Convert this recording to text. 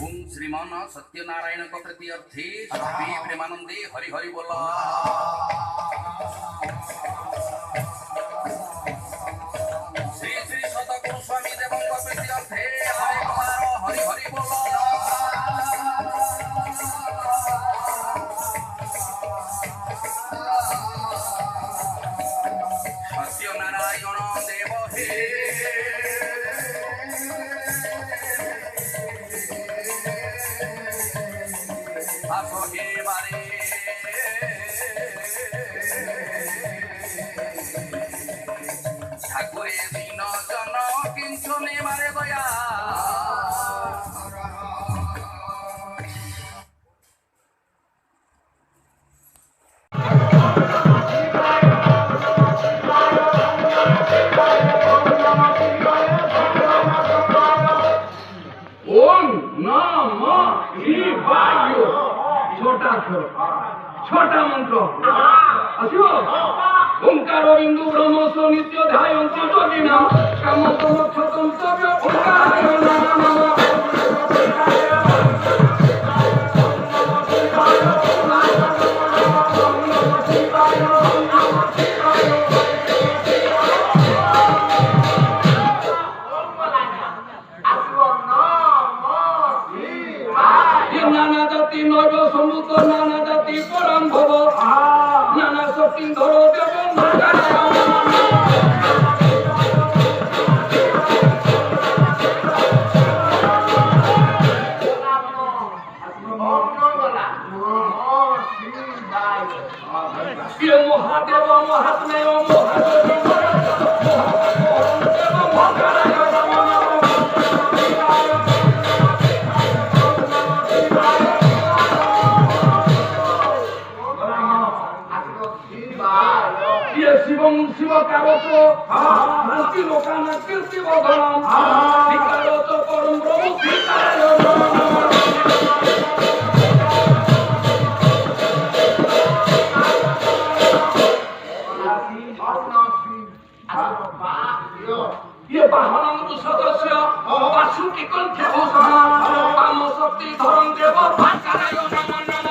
ओम श्रीमान सत्यनारायण को प्रति अर्थे सभी प्रेमानंदे हरि हरि बोला। श्री श्री सतगुरु स्वामी देवों को प्रति अर्थे हरि हरि बोला। सत्यनारायण देव हे ठाकुरे दीन जन किंचु मारे दया ओम नमः शिवाय। छोटा मंत्र आसिबो। ओंकार बिंदु ब्रह्मस्व नित्य ध्यायन्ति योगिनां कामोपमोक्षं तव्य ओंकाराय नमः। नाना जाति नैव सम्भूत नाना जाति परम भव नाना शक्ति धरो देव महादेव महात्मेय महादेव शिवं शिवकारतो शांति लोकाना कीर्ति वर्धनम विकारतो परम ब्रह्म विकाराय नमः। ये बाहनंदु सदस्य वासुकी कंठे भूषण काम शक्ति धरम देव विकाराय नमः।